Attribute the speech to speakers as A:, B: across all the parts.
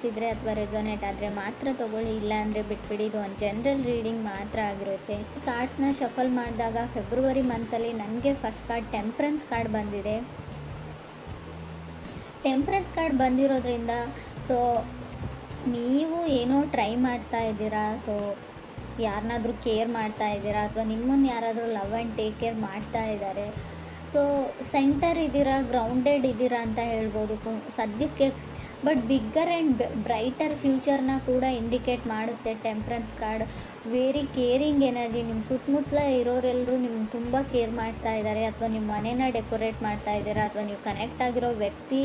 A: ಅನಿಸಿದರೆ ಅಥವಾ ರೆಸೊನೇಟ್ ಆದರೆ ಮಾತ್ರ ತೊಗೊಳ್ಳಿ, ಇಲ್ಲ ಅಂದರೆ ಬಿಟ್ಬಿಡಿ. ಇದು ಒಂದು ಜನರಲ್ ರೀಡಿಂಗ್ ಮಾತ್ರ ಆಗಿರುತ್ತೆ. ಕಾರ್ಡ್ಸ್ನ ಶಫಲ್ ಮಾಡಿದಾಗ ಫೆಬ್ರವರಿ ಮಂತಲ್ಲಿ ನನಗೆ ಫಸ್ಟ್ ಕಾರ್ಡ್ ಟೆಂಪ್ರೆನ್ಸ್ ಕಾರ್ಡ್ ಬಂದಿದೆ. ಟೆಂಪ್ರೆನ್ಸ್ ಕಾರ್ಡ್ ಬಂದಿರೋದ್ರಿಂದ ಸೊ ನೀವು ಏನೋ ಟ್ರೈ ಮಾಡ್ತಾ ಇದ್ದೀರಾ, ಸೊ ಯಾರನ್ನಾದ್ರೂ ಕೇರ್ ಮಾಡ್ತಾ ಇದ್ದೀರಾ ಅಥವಾ ನಿಮ್ಮನ್ನು ಯಾರಾದರೂ ಲವ್ ಆ್ಯಂಡ್ ಟೇಕ್ ಕೇರ್ ಮಾಡ್ತಾ ಇದ್ದಾರೆ. ಸೊ ಸೆಂಟರ್ ಇದ್ದೀರಾ, ಗ್ರೌಂಡೆಡ್ ಇದ್ದೀರಾ ಅಂತ ಹೇಳ್ಬೋದು ಸದ್ಯಕ್ಕೆ. ಬಟ್ ಬಿಗ್ಗರ್ ಆ್ಯಂಡ್ ಬ್ರೈಟರ್ ಫ್ಯೂಚರ್ನ ಕೂಡ ಇಂಡಿಕೇಟ್ ಮಾಡುತ್ತೆ temperance card. Very caring energy. ನಿಮ್ಮ ಸುತ್ತಮುತ್ತಲ ಇರೋರೆಲ್ಲರೂ ನಿಮ್ಗೆ ತುಂಬ ಕೇರ್ ಮಾಡ್ತಾ ಇದ್ದಾರೆ, ಅಥವಾ ನಿಮ್ಮ ಮನೇನ ಡೆಕೋರೇಟ್ ಮಾಡ್ತಾ ಇದ್ದೀರಾ, ಅಥವಾ ನೀವು ಕನೆಕ್ಟ್ ಆಗಿರೋ ವ್ಯಕ್ತಿ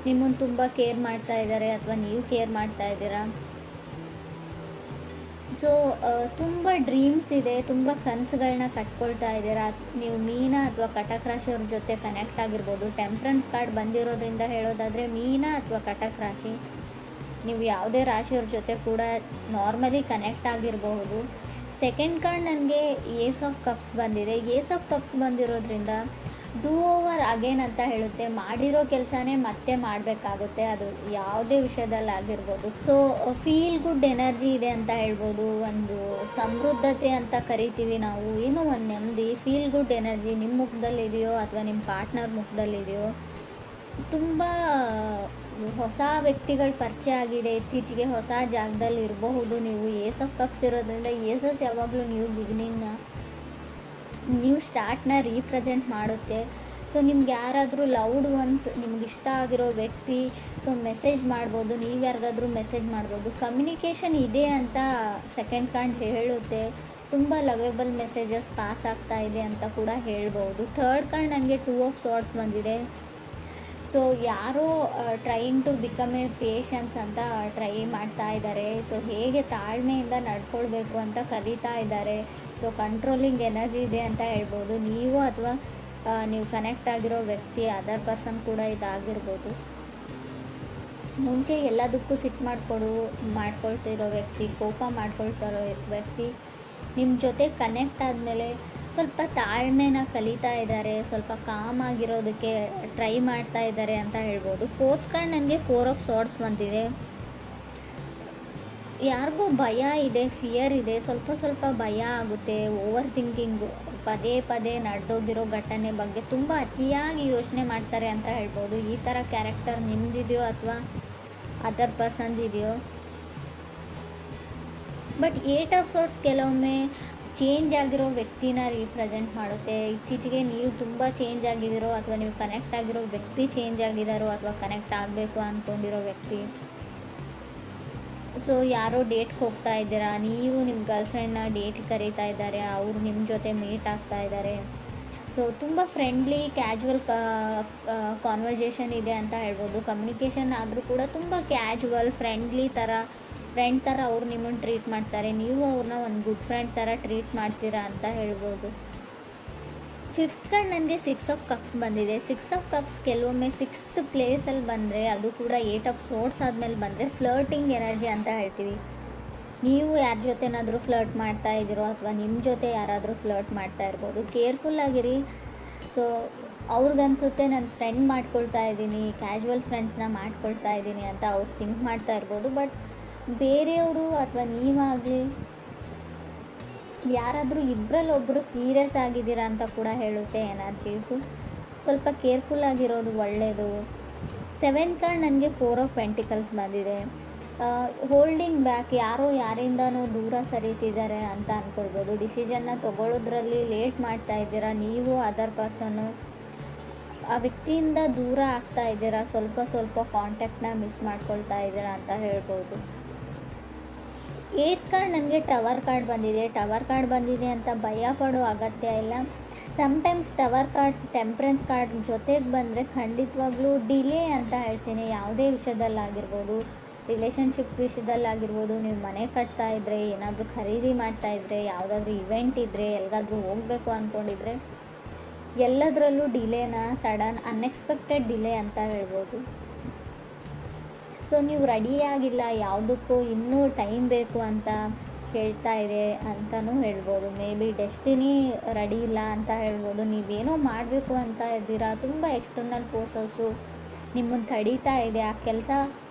A: ನಿಮ್ಮನ್ನು ತುಂಬ ಕೇರ್ ಮಾಡ್ತಾ ಇದ್ದಾರೆ, ಅಥವಾ ನೀವು ಕೇರ್ ಮಾಡ್ತಾ ಇದ್ದೀರಾ. ಸೊ ತುಂಬ ಡ್ರೀಮ್ಸ್ ಇದೆ, ತುಂಬ ಕನಸುಗಳನ್ನ ಕಟ್ಕೊಳ್ತಾ ಇದ್ದೀರಾ. ನೀವು ಮೀನ ಅಥವಾ ಕಟಕ್ ರಾಶಿಯವ್ರ ಜೊತೆ ಕನೆಕ್ಟ್ ಆಗಿರ್ಬೋದು. ಟೆಂಪ್ರೆನ್ಸ್ ಕಾರ್ಡ್ ಬಂದಿರೋದ್ರಿಂದ ಹೇಳೋದಾದರೆ ಮೀನ ಅಥವಾ ಕಟಕ್ ರಾಶಿ, ನೀವು ಯಾವುದೇ ರಾಶಿಯವ್ರ ಜೊತೆ ಕೂಡ ನಾರ್ಮಲಿ ಕನೆಕ್ಟ್ ಆಗಿರಬಹುದು. ಸೆಕೆಂಡ್ ಕಾರ್ಡ್ ನನಗೆ ಏಸ್ ಆಫ್ ಕಪ್ಸ್ ಬಂದಿದೆ. ಏಸ್ ಆಫ್ ಕಪ್ಸ್ ಬಂದಿರೋದ್ರಿಂದ ಡೂ ಓವರ್ ಅಗೇನ್ ಅಂತ ಹೇಳುತ್ತೆ. ಮಾಡಿರೋ ಕೆಲಸನೇ ಮತ್ತೆ ಮಾಡಬೇಕಾಗುತ್ತೆ, ಅದು ಯಾವುದೇ ವಿಷಯದಲ್ಲಿ ಆಗಿರ್ಬೋದು. ಸೊ ಫೀಲ್ ಗುಡ್ ಎನರ್ಜಿ ಇದೆ ಅಂತ ಹೇಳ್ಬೋದು. ಒಂದು ಸಮೃದ್ಧತೆ ಅಂತ ಕರಿತೀವಿ ನಾವು, ಏನೋ ಒಂದು ನೆಮ್ಮದಿ, ಫೀಲ್ ಗುಡ್ ಎನರ್ಜಿ ನಿಮ್ಮ ಮುಖದಲ್ಲಿದೆಯೋ ಅಥವಾ ನಿಮ್ಮ ಪಾರ್ಟ್ನರ್ ಮುಖದಲ್ಲಿದೆಯೋ. ತುಂಬ ಹೊಸ ವ್ಯಕ್ತಿಗಳ ಪರಿಚಯ ಆಗಿದೆ ಇತ್ತೀಚೆಗೆ, ಹೊಸ ಜಾಗದಲ್ಲಿ ಇರಬಹುದು ನೀವು. ಏಸ್ ಆಫ್ ಕಪ್ಸ್ ಇರೋದ್ರಿಂದ ಏಸಸ್ ಯಾವಾಗಲೂ ನ್ಯೂ ಸ್ಟಾರ್ಟ್ನ ರೀಪ್ರೆಸೆಂಟ್ ಮಾಡುತ್ತೆ. ಸೊ ನಿಮ್ಗೆ ಯಾರಾದರೂ ಲವ್ಡ್ ಒನ್ಸ್, ನಿಮ್ಗೆ ಇಷ್ಟ ಆಗಿರೋ ವ್ಯಕ್ತಿ ಸೊ ಮೆಸೇಜ್ ಮಾಡ್ಬೋದು, ನೀವು ಯಾರಿಗಾದ್ರೂ ಮೆಸೇಜ್ ಮಾಡ್ಬೋದು. ಕಮ್ಯುನಿಕೇಷನ್ ಇದೆ ಅಂತ ಸೆಕೆಂಡ್ ಕಾರ್ಡ್ ಹೇಳುತ್ತೆ. ತುಂಬ ಲವೇಬಲ್ ಮೆಸೇಜಸ್ ಪಾಸ್ ಆಗ್ತಾ ಇದೆ ಅಂತ ಕೂಡ ಹೇಳ್ಬೋದು. ಥರ್ಡ್ ಕಾರ್ಡ್ ನನಗೆ ಟೂ ಆಫ್ ಸಾರ್ಡ್ಸ್ ಬಂದಿದೆ. ಸೊ ಯಾರೋ trying to become a patience ಅಂತ ಟ್ರೈ ಮಾಡ್ತಾ ಇದ್ದಾರೆ. ಸೊ ಹೇಗೆ ತಾಳ್ಮೆಯಿಂದ ನಡ್ಕೊಳ್ಬೇಕು ಅಂತ ಕಲಿತಾ ಇದ್ದಾರೆ. ಸೊ ಕಂಟ್ರೋಲಿಂಗ್ ಎನರ್ಜಿ ಇದೆ ಅಂತ ಹೇಳ್ಬೋದು. ನೀವು ಅಥವಾ ನೀವು ಕನೆಕ್ಟ್ ಆಗಿರೋ ವ್ಯಕ್ತಿ, ಅದರ್ ಪರ್ಸನ್ ಕೂಡ ಇದಾಗಿರ್ಬೋದು. ಮುಂಚೆ ಎಲ್ಲದಕ್ಕೂ ಸಿಟ್ಟು ಮಾಡ್ಕೊಳ್ತಿರೋ ವ್ಯಕ್ತಿ, ಕೋಪ ಮಾಡ್ಕೊಳ್ತಿರೋ ವ್ಯಕ್ತಿ ನಿಮ್ಮ ಜೊತೆ ಕನೆಕ್ಟ್ ಆದಮೇಲೆ ಸ್ವಲ್ಪ ತಾಳ್ಮೆನ ಕಲಿತಾ ಇದ್ದಾರೆ, ಸ್ವಲ್ಪ ಕಾಮ್ ಆಗಿರೋದಕ್ಕೆ ಟ್ರೈ ಮಾಡ್ತಾ ಇದ್ದಾರೆ ಅಂತ ಹೇಳ್ಬೋದು. ಫೋರ್ತ್ ಕಾರ್ಡ್ ನನಗೆ ಫೋರ್ ಆಫ್ ಸಾರ್ಡ್ಸ್ ಬಂದಿದೆ. ಯಾರಿಗೂ ಭಯ ಇದೆ, ಫಿಯರ್ ಇದೆ, ಸ್ವಲ್ಪ ಭಯ ಆಗುತ್ತೆ. ಓವರ್ ಥಿಂಕಿಂಗು, ಪದೇ ಪದೇ ನಡೆದೋಗಿರೋ ಘಟನೆ ಬಗ್ಗೆ ತುಂಬ ಅತಿಯಾಗಿ ಯೋಚನೆ ಮಾಡ್ತಾರೆ ಅಂತ ಹೇಳ್ಬೋದು. ಈ ಥರ ಕ್ಯಾರೆಕ್ಟರ್ ನಿಮ್ದಿದೆಯೋ ಅಥವಾ ಅದರ್ ಪರ್ಸನ್ಸ್ ಇದೆಯೋ. ಬಟ್ ಏಟ್ ಆಫ್ ಸಾರ್ಡ್ಸ್ ಕೆಲವೊಮ್ಮೆ ಚೇಂಜ್ ಆಗಿರೋ ವ್ಯಕ್ತಿನ ರೀಪ್ರೆಸೆಂಟ್ ಮಾಡುತ್ತೆ. ಇತ್ತೀಚೆಗೆ ನೀವು ತುಂಬ ಚೇಂಜ್ ಆಗಿದ್ದೀರೋ ಅಥವಾ ನೀವು ಕನೆಕ್ಟ್ ಆಗಿರೋ ವ್ಯಕ್ತಿ ಚೇಂಜ್ ಆಗಿದ್ದಾರೋ ಅಥವಾ ಕನೆಕ್ಟ್ ಆಗಬೇಕು ಅಂದ್ಕೊಂಡಿರೋ ವ್ಯಕ್ತಿ. ಸೊ ಯಾರೋ ಡೇಟ್ಗೆ ಹೋಗ್ತಾ ಇದ್ದೀರಾ, ನೀವು ನಿಮ್ಮ ಗರ್ಲ್ಫ್ರೆಂಡ್ನ ಡೇಟ್ಗೆ ಕರೀತಾ ಇದ್ದಾರೆ, ಅವರು ನಿಮ್ಮ ಜೊತೆ ಮೀಟ್ ಆಗ್ತಾ ಇದ್ದಾರೆ. ಸೊ ತುಂಬ ಫ್ರೆಂಡ್ಲಿ ಕ್ಯಾಜುವಲ್ ಕಾನ್ವರ್ಸೇಷನ್ ಇದೆ ಅಂತ ಹೇಳ್ಬೋದು. ಕಮ್ಯುನಿಕೇಷನ್ ಆದರೂ ಕೂಡ ತುಂಬ ಕ್ಯಾಜುವಲ್ ಫ್ರೆಂಡ್ ಥರ ಅವ್ರು ನಿಮ್ಮನ್ನು ಟ್ರೀಟ್ ಮಾಡ್ತಾರೆ, ನೀವು ಅವ್ರನ್ನ ಒಂದು ಗುಡ್ ಫ್ರೆಂಡ್ ಥರ ಟ್ರೀಟ್ ಮಾಡ್ತೀರಾ ಅಂತ ಹೇಳ್ಬೋದು. ಫಿಫ್ತ್ ಕಾರ್ಡ್ ನನಗೆ ಸಿಕ್ಸ್ ಆಫ್ ಕಪ್ಸ್ ಬಂದಿದೆ. ಸಿಕ್ಸ್ ಆಫ್ ಕಪ್ಸ್ ಕೆಲವೊಮ್ಮೆ ಸಿಕ್ಸ್ತ್ ಪ್ಲೇಸಲ್ಲಿ ಬಂದರೆ, ಅದು ಕೂಡ ಏಟ್ ಆಫ್ ಸೋರ್ಡ್ಸ್ ಆದಮೇಲೆ ಬಂದರೆ ಫ್ಲರ್ಟಿಂಗ್ ಎನರ್ಜಿ ಅಂತ ಹೇಳ್ತೀವಿ. ನೀವು ಯಾರ ಜೊತೆನಾದರೂ ಫ್ಲರ್ಟ್ ಮಾಡ್ತಾ ಇದ್ದೀರೋ ಅಥವಾ ನಿಮ್ಮ ಜೊತೆ ಯಾರಾದರೂ ಫ್ಲರ್ಟ್ ಮಾಡ್ತಾ ಇರ್ಬೋದು. ಕೇರ್ಫುಲ್ಲಾಗಿರಿ. ಸೊ ಅವ್ರಿಗನ್ಸುತ್ತೆ ನಾನು ಫ್ರೆಂಡ್ ಮಾಡ್ಕೊಳ್ತಾ ಇದ್ದೀನಿ, ಕ್ಯಾಶುವಲ್ ಫ್ರೆಂಡ್ಸ್ನ ಮಾಡ್ಕೊಳ್ತಾ ಇದ್ದೀನಿ ಅಂತ ಅವ್ರು ಥಿಂಕ್ ಮಾಡ್ತಾ ಇರ್ಬೋದು. ಬಟ್ ಬೇರೆಯವರು ಅಥವಾ ನೀವಾಗಲಿ ಯಾರಾದರೂ ಇಬ್ಬರಲ್ಲೊಬ್ಬರು ಸೀರಿಯಸ್ ಆಗಿದ್ದೀರಾ ಅಂತ ಕೂಡ ಹೇಳುತ್ತೆ ಎನರ್ಜೀಸು. ಸ್ವಲ್ಪ ಕೇರ್ಫುಲ್ಲಾಗಿರೋದು ಒಳ್ಳೆಯದು. ಸೆವೆಂತ್ ಕಾರ್ಡ್ ನನಗೆ ಫೋರ್ ಆಫ್ ಪೆಂಟಿಕಲ್ಸ್ ಬಂದಿದೆ. ಹೋಲ್ಡಿಂಗ್ ಬ್ಯಾಕ್, ಯಾರೋ ಯಾರಿಂದನೂ ದೂರ ಸರಿತಿದ್ದಾರೆ ಅಂತ ಅಂದ್ಕೊಳ್ಬೋದು. ಡಿಸಿಷನ್ನ ತೊಗೊಳ್ಳೋದ್ರಲ್ಲಿ ಲೇಟ್ ಮಾಡ್ತಾ ಇದ್ದೀರಾ, ನೀವು ಅದರ್ ಪರ್ಸನ್ನು ಆ ವ್ಯಕ್ತಿಯಿಂದ ದೂರ ಆಗ್ತಾ ಇದ್ದೀರಾ, ಸ್ವಲ್ಪ ಕಾಂಟ್ಯಾಕ್ಟ್ನ ಮಿಸ್ ಮಾಡ್ಕೊಳ್ತಾ ಇದ್ದೀರಾ ಅಂತ ಹೇಳ್ಬೋದು. ಏಟ್ ಕಾರ್ಡ್ ನನಗೆ ಟವರ್ ಕಾರ್ಡ್ ಬಂದಿದೆ. ಟವರ್ ಕಾರ್ಡ್ ಬಂದಿದೆ ಅಂತ ಭಯ ಪಡೋ ಅಗತ್ಯ ಇಲ್ಲ. Sometimes tower cards temperance card ಜೊತೆಗೆ ಬಂದರೆ ಖಂಡಿತವಾಗ್ಲೂ ಡಿಲೇ ಅಂತ ಹೇಳ್ತೀನಿ. ಯಾವುದೇ ವಿಷಯದಲ್ಲಾಗಿರ್ಬೋದು, ರಿಲೇಷನ್ಶಿಪ್ ವಿಷಯದಲ್ಲಾಗಿರ್ಬೋದು, ನೀವು ಮನೆ ಕಟ್ತಾ ಇದ್ದರೆ, ಏನಾದರೂ ಖರೀದಿ ಮಾಡ್ತಾ ಇದ್ದರೆ, ಯಾವುದಾದ್ರೂ ಇವೆಂಟ್ ಇದ್ದರೆ, ಎಲ್ಲಿಗಾದ್ರೂ ಹೋಗಬೇಕು ಅಂದ್ಕೊಂಡಿದ್ರೆ, ಎಲ್ಲದರಲ್ಲೂ ಡಿಲೇನ ಸಡನ್ ಅನ್ಎಕ್ಸ್ಪೆಕ್ಟೆಡ್ ಡಿಲೇ ಅಂತ ಹೇಳ್ಬೋದು. ಸೊ ನೀವು ರೆಡಿಯಾಗಿಲ್ಲ, ಯಾವುದಕ್ಕೂ ಇನ್ನೂ ಟೈಮ್ ಬೇಕು ಅಂತ ಹೇಳ್ತಾ ಇದೆ ಅಂತಲೂ ಹೇಳ್ಬೋದು. ಮೇ ಬಿ ಡೆಸ್ಟಿನಿ ರೆಡಿ ಇಲ್ಲ ಅಂತ ಹೇಳ್ಬೋದು. ನೀವೇನೋ ಮಾಡಬೇಕು ಅಂತ ಇದ್ದೀರಾ, ತುಂಬ ಎಕ್ಸ್ಟರ್ನಲ್ ಫೋರ್ಸಸ್ಸು ನಿಮ್ಮನ್ನು ತಡೀತಾ ಇದೆ. ಆ ಕೆಲಸ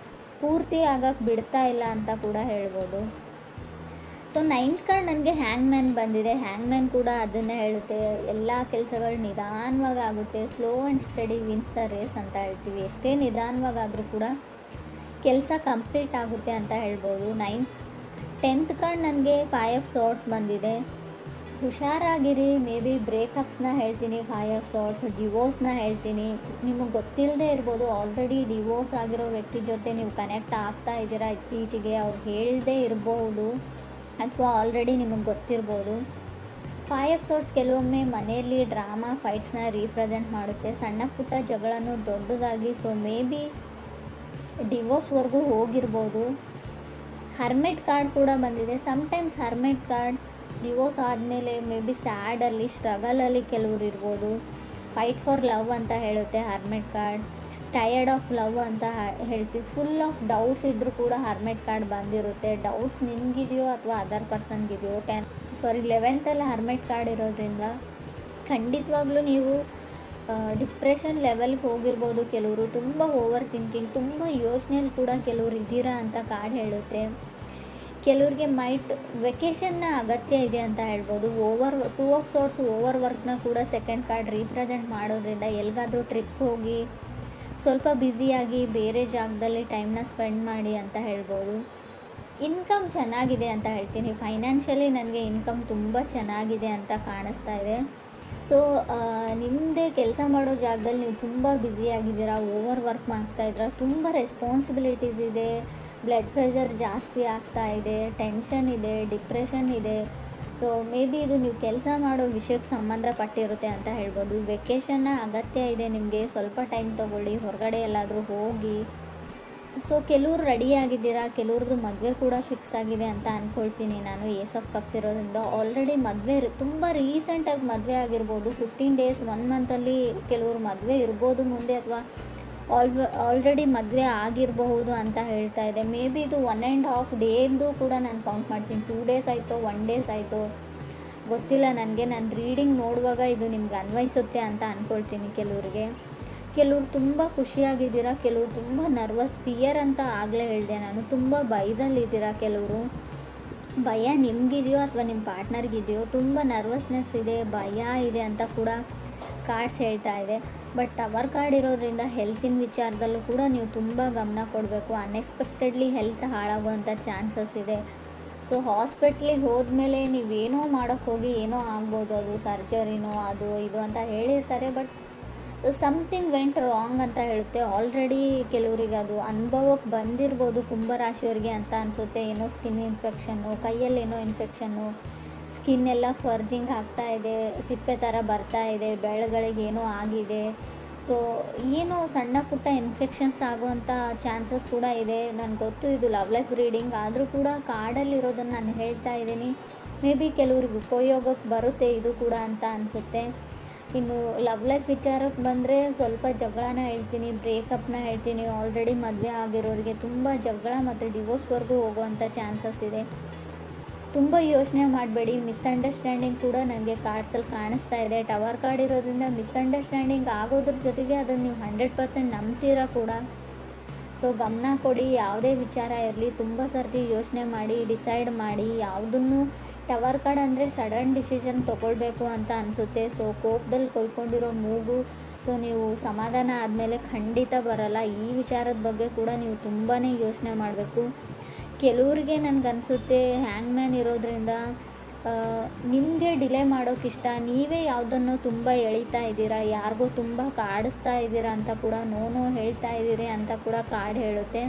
A: ಪೂರ್ತಿ ಆಗಕ್ಕೆ ಬಿಡ್ತಾ ಇಲ್ಲ ಅಂತ ಕೂಡ ಹೇಳ್ಬೋದು. ಸೊ 9th ಕಾರ್ಡ್ ನನಗೆ ಹ್ಯಾಂಗ್ಮ್ಯಾನ್ ಬಂದಿದೆ. ಹ್ಯಾಂಗ್ಮ್ಯಾನ್ ಕೂಡ ಅದನ್ನೇ ಹೇಳುತ್ತೆ, ಎಲ್ಲ ಕೆಲಸಗಳು ನಿಧಾನವಾಗಿ ಆಗುತ್ತೆ, slow and steady wins the race ಅಂತ ಹೇಳ್ತೀವಿ. ಎಷ್ಟೇ ನಿಧಾನವಾಗಾದರೂ ಕೂಡ ಕೆಲಸ ಕಂಪ್ಲೀಟ್ ಆಗುತ್ತೆ ಅಂತ ಹೇಳ್ಬೋದು. 10th ಕಾರ್ಡ್ ನನಗೆ 5 ಆಫ್ ಸಾರ್ಡ್ಸ್ ಬಂದಿದೆ. ಹುಷಾರಾಗಿರಿ, ಮೇ ಬಿ ಬ್ರೇಕಪ್ಸ್ನ ಹೇಳ್ತೀನಿ, 5 ಆಫ್ ಸಾರ್ಡ್ಸ್, ಡಿವೋರ್ಸ್ನ ಹೇಳ್ತೀನಿ. ನಿಮಗೆ ಗೊತ್ತಿಲ್ಲದೆ ಇರ್ಬೋದು, ಆಲ್ರೆಡಿ ಡಿವೋರ್ಸ್ ಆಗಿರೋ ವ್ಯಕ್ತಿ ಜೊತೆ ನೀವು ಕನೆಕ್ಟ್ ಆಗ್ತಾ ಇದ್ದೀರಾ ಇತ್ತೀಚೆಗೆ, ಅವ್ರು ಹೇಳದೇ ಇರ್ಬೋದು ಅಥವಾ ಆಲ್ರೆಡಿ ನಿಮಗೆ ಗೊತ್ತಿರ್ಬೋದು. 5 ಆಫ್ ಸಾರ್ಡ್ಸ್ ಕೆಲವೊಮ್ಮೆ ಮನೆಯಲ್ಲಿ ಡ್ರಾಮಾ ಫೈಟ್ಸ್ನ ರೀಪ್ರೆಸೆಂಟ್ ಮಾಡುತ್ತೆ, ಸಣ್ಣ ಪುಟ್ಟ ಜಗಳನೂ ದೊಡ್ಡದಾಗಿ. ಸೊ ಮೇ ಬಿ ಡಿವೋರ್ಸ್ವರೆಗೂ ಹೋಗಿರ್ಬೋದು. ಹರ್ಮೆಟ್ ಕಾರ್ಡ್ ಕೂಡ ಬಂದಿದೆ. ಸಮ್ಟೈಮ್ಸ್ ಹರ್ಮೆಟ್ ಕಾರ್ಡ್ ಡಿವೋರ್ಸ್ ಆದಮೇಲೆ ಮೇ ಬಿ ಸ್ಯಾಡಲ್ಲಿ, ಸ್ಟ್ರಗಲಲ್ಲಿ ಕೆಲವ್ರು ಇರ್ಬೋದು. ಫೈಟ್ ಫಾರ್ ಲವ್ ಅಂತ ಹೇಳುತ್ತೆ ಹರ್ಮೆಟ್ ಕಾರ್ಡ್. ಟಯರ್ಡ್ ಆಫ್ ಲವ್ ಅಂತ ಹೇಳ್ತೀವಿ. ಫುಲ್ ಆಫ್ ಡೌಟ್ಸ್ ಇದ್ದರೂ ಕೂಡ ಹರ್ಮೆಟ್ ಕಾರ್ಡ್ ಬಂದಿರುತ್ತೆ. ಡೌಟ್ಸ್ ನಿಮಗಿದೆಯೋ ಅಥವಾ ಅದರ್ ಪರ್ಸನ್ಗಿದೆಯೋ. 11th ಹರ್ಮೆಟ್ ಕಾರ್ಡ್ ಇರೋದ್ರಿಂದ ಖಂಡಿತವಾಗ್ಲೂ ನೀವು ಡಿಪ್ರೆಷನ್ ಲೆವೆಲ್ಗೆ ಹೋಗಿರ್ಬೋದು. ಕೆಲವರು ತುಂಬ ಓವರ್ ಥಿಂಕಿಂಗ್, ತುಂಬ ಯೋಚನೆಯಲ್ಲಿ ಕೂಡ ಕೆಲವರು ಇದ್ದೀರಾ ಅಂತ ಕಾರ್ಡ್ ಹೇಳುತ್ತೆ. ಕೆಲವ್ರಿಗೆ ವೆಕೇಷನ್ನ ಅಗತ್ಯ ಇದೆ ಅಂತ ಹೇಳ್ಬೋದು. 2 ಆಫ್ ಸಾರ್ಡ್ಸ್ ಓವರ್ ವರ್ಕ್ನ ಕೂಡ ಸೆಕೆಂಡ್ ಕಾರ್ಡ್ ರೀಪ್ರೆಸೆಂಟ್ ಮಾಡೋದ್ರಿಂದ ಎಲ್ಲಿಗಾದರೂ ಟ್ರಿಪ್ ಹೋಗಿ ಸ್ವಲ್ಪ ಬ್ಯುಸಿಯಾಗಿ ಬೇರೆ ಜಾಗದಲ್ಲಿ ಟೈಮ್ನ ಸ್ಪೆಂಡ್ ಮಾಡಿ ಅಂತ ಹೇಳ್ಬೋದು. ಇನ್ಕಮ್ ಚೆನ್ನಾಗಿದೆ ಅಂತ ಹೇಳ್ತೀನಿ. ಫೈನಾನ್ಷಿಯಲಿ ನನಗೆ ಇನ್ಕಮ್ ತುಂಬ ಚೆನ್ನಾಗಿದೆ ಅಂತ ಕಾಣಿಸ್ತಾ ಇದೆ. ಸೊ ನಿಮ್ಮದೇ ಕೆಲಸ ಮಾಡೋ ಜಾಗದಲ್ಲಿ ನೀವು ತುಂಬ ಬ್ಯುಸಿಯಾಗಿದ್ದೀರಾ, ಓವರ್ ವರ್ಕ್ ಮಾಡ್ತಾಯಿದ್ದೀರಾ, ತುಂಬ ರೆಸ್ಪಾನ್ಸಿಬಿಲಿಟೀಸ್ ಇದೆ, ಬ್ಲಡ್ ಪ್ರೆಷರ್ ಜಾಸ್ತಿ ಆಗ್ತಾ ಇದೆ, ಟೆನ್ಷನ್ ಇದೆ, ಡಿಪ್ರೆಷನ್ ಇದೆ. ಸೊ ಮೇ ಬಿ ಇದು ನೀವು ಕೆಲಸ ಮಾಡೋ ವಿಷಯಕ್ಕೆ ಸಂಬಂಧಪಟ್ಟಿರುತ್ತೆ ಅಂತ ಹೇಳ್ಬೋದು. ವೆಕೇಷನ್ನ ಅಗತ್ಯ ಇದೆ ನಿಮಗೆ, ಸ್ವಲ್ಪ ಟೈಮ್ ತೊಗೊಳ್ಳಿ, ಹೊರಗಡೆ ಎಲ್ಲಾದರೂ ಹೋಗಿ. ಸೊ ಕೆಲವ್ರು ರೆಡಿಯಾಗಿದ್ದೀರಾ, ಕೆಲವ್ರದ್ದು ಮದುವೆ ಕೂಡ ಫಿಕ್ಸ್ ಆಗಿದೆ ಅಂತ ಅಂದ್ಕೊಳ್ತೀನಿ ನಾನು. ಏಸ್ ಆಫ್ ಕಪ್ಸ್ ಇರೋದ್ರಿಂದ ಆಲ್ರೆಡಿ ಮದುವೆ ತುಂಬ ರೀಸೆಂಟಾಗಿ ಮದುವೆ ಆಗಿರ್ಬೋದು. 15 ಡೇಸ್ 1 ಮಂತಲ್ಲಿ ಕೆಲವ್ರು ಮದುವೆ ಇರ್ಬೋದು ಮುಂದೆ, ಅಥವಾ ಆಲ್ರೆಡಿ ಮದುವೆ ಆಗಿರಬಹುದು ಅಂತ ಹೇಳ್ತಾ ಇದೆ. ಮೇ ಬಿ ಇದು 1.5 ಡೇದು ಕೂಡ ನಾನು ಕೌಂಟ್ ಮಾಡ್ತೀನಿ. 2 ಡೇಸ್ ಆಯಿತು, 1 ಡೇಸ್ ಆಯಿತು, ಗೊತ್ತಿಲ್ಲ ನನಗೆ. ನಾನು ರೀಡಿಂಗ್ ನೋಡುವಾಗ ಇದು ನಿಮ್ಗೆ ಅನ್ವಯಿಸುತ್ತೆ ಅಂತ ಅಂದ್ಕೊಳ್ತೀನಿ. ಕೆಲವ್ರು ತುಂಬ ಖುಷಿಯಾಗಿದ್ದೀರಾ, ಕೆಲವರು ತುಂಬ ನರ್ವಸ್, ಫಿಯರ್ ಅಂತ ಆಗಲೇ ಹೇಳಿದೆ ನಾನು. ತುಂಬ ಭಯದಲ್ಲಿದ್ದೀರಾ. ಕೆಲವರು ಭಯ ನಿಮಗಿದೆಯೋ ಅಥವಾ ನಿಮ್ಮ ಪಾರ್ಟ್ನರ್ಗಿದೆಯೋ, ತುಂಬ ನರ್ವಸ್ನೆಸ್ ಇದೆ, ಭಯ ಇದೆ ಅಂತ ಕೂಡ ಕಾರ್ಡ್ಸ್ ಹೇಳ್ತಾ ಇದೆ. ಬಟ್ ಟವರ್ ಕಾರ್ಡ್ ಇರೋದ್ರಿಂದ ಹೆಲ್ತಿನ ವಿಚಾರದಲ್ಲೂ ಕೂಡ ನೀವು ತುಂಬ ಗಮನ ಕೊಡಬೇಕು. ಅನ್ಎಕ್ಸ್ಪೆಕ್ಟೆಡ್ಲಿ ಹೆಲ್ತ್ ಹಾಳಾಗುವಂಥ ಚಾನ್ಸಸ್ ಇದೆ. ಸೊ ಹಾಸ್ಪಿಟ್ಲಿಗೆ ಹೋದ್ಮೇಲೆ ನೀವೇನೋ ಮಾಡೋಕ್ಕೆ ಹೋಗಿ ಏನೋ ಆಗ್ಬೋದು, ಅದು ಸರ್ಜರಿನೋ ಅದು ಇದು ಅಂತ ಹೇಳಿರ್ತಾರೆ. ಬಟ್ ಸಮಥಿಂಗ್ ವೆಂಟ್ ರಾಂಗ್ ಅಂತ ಹೇಳುತ್ತೆ. ಆಲ್ರೆಡಿ ಕೆಲವರಿಗೆ ಅದು ಅನುಭವಕ್ಕೆ ಬಂದಿರ್ಬೋದು ಕುಂಭರಾಶಿಯವರಿಗೆ ಅಂತ ಅನಿಸುತ್ತೆ. ಏನೋ ಸ್ಕಿನ್ ಇನ್ಫೆಕ್ಷನ್ನು, ಕೈಯಲ್ಲೇನೋ ಇನ್ಫೆಕ್ಷನ್ನು, ಸ್ಕಿನ್ ಎಲ್ಲ ಫರ್ಜಿಂಗ್ ಆಗ್ತಾ ಇದೆ, ಸಿಪ್ಪೆ ಥರ ಬರ್ತಾ ಇದೆ, ಬೆಳಗಳಿಗೆ ಏನೋ ಆಗಿದೆ. ಸೊ ಏನೋ ಸಣ್ಣ ಪುಟ್ಟ ಇನ್ಫೆಕ್ಷನ್ಸ್ ಆಗುವಂಥ ಚಾನ್ಸಸ್ ಕೂಡ ಇದೆ. ನನಗೆ ಗೊತ್ತು ಇದು ಲವ್ ಲೈಫ್ ರೀಡಿಂಗ್, ಆದರೂ ಕೂಡ ಕಾರ್ಡಲ್ಲಿರೋದನ್ನು ನಾನು ಹೇಳ್ತಾ ಇದ್ದೀನಿ. ಮೇ ಬಿ ಕೆಲವ್ರಿಗೆ ಉಪಯೋಗಕ್ಕೆ ಬರುತ್ತೆ ಇದು ಕೂಡ ಅಂತ ಅನಿಸುತ್ತೆ. ಇನ್ನು ಲವ್ ಲೈಫ್ ವಿಚಾರಕ್ಕೆ ಬಂದರೆ ಸ್ವಲ್ಪ ಜಗಳನ ಹೇಳ್ತೀನಿ, ಬ್ರೇಕಪ್ನ ಹೇಳ್ತೀನಿ. ಆಲ್ರೆಡಿ ಮದುವೆ ಆಗಿರೋರಿಗೆ ತುಂಬ ಜಗಳ ಮತ್ತು ಡಿವೋರ್ಸ್ವರೆಗೂ ಹೋಗುವಂಥ ಚಾನ್ಸಸ್ ಇದೆ. ತುಂಬ ಯೋಚನೆ ಮಾಡಬೇಡಿ. ಮಿಸ್ಅಂಡರ್ಸ್ಟ್ಯಾಂಡಿಂಗ್ ಕೂಡ ನನಗೆ ಕಾರ್ಡ್ಸಲ್ಲಿ ಕಾಣಿಸ್ತಾ ಇದೆ. ಟವರ್ ಕಾರ್ಡ್ ಇರೋದ್ರಿಂದ ಮಿಸ್ಅಂಡರ್ಸ್ಟ್ಯಾಂಡಿಂಗ್ ಆಗೋದ್ರ ಜೊತೆಗೆ ಅದನ್ನು ನೀವು 100% ನಂಬ್ತೀರಾ ಕೂಡ. ಸೊ ಗಮನ ಕೊಡಿ. ಯಾವುದೇ ವಿಚಾರ ಇರಲಿ ತುಂಬ ಸರ್ತಿ ಯೋಚನೆ ಮಾಡಿ ಡಿಸೈಡ್ ಮಾಡಿ. ಯಾವುದನ್ನು ಟವರ್ ಕಾರ್ಡ್ ಅಂದರೆ ಸಡನ್ ಡಿಸಿಷನ್ ತೊಗೊಳ್ಬೇಕು ಅಂತ ಅನಿಸುತ್ತೆ. ಸೊ ಕೋಪದಲ್ಲಿ ಕೊಯ್ಕೊಂಡಿರೋ ಮೂಗು, ಸೊ ನೀವು ಸಮಾಧಾನ ಆದಮೇಲೆ ಖಂಡಿತ ಬರಲ್ಲ. ಈ ವಿಚಾರದ ಬಗ್ಗೆ ಕೂಡ ನೀವು ತುಂಬಾ ಯೋಚನೆ ಮಾಡಬೇಕು. ಕೆಲವ್ರಿಗೆ ನನಗನ್ಸುತ್ತೆ ಹ್ಯಾಂಗ್ಮ್ಯಾನ್ ಇರೋದ್ರಿಂದ ನಿಮಗೆ ಡಿಲೇ ಮಾಡೋಕ್ಕಿಷ್ಟ, ನೀವೇ ಯಾವುದನ್ನು ತುಂಬ ಎಳಿತಾ ಇದ್ದೀರಾ, ಯಾರಿಗೂ ತುಂಬ ಕಾಡಿಸ್ತಾ ಇದ್ದೀರಾ ಅಂತ ಕೂಡ, ನೋ ಹೇಳ್ತಾ ಇದ್ದೀರಿ ಅಂತ ಕೂಡ ಕಾರ್ಡ್ ಹೇಳುತ್ತೆ.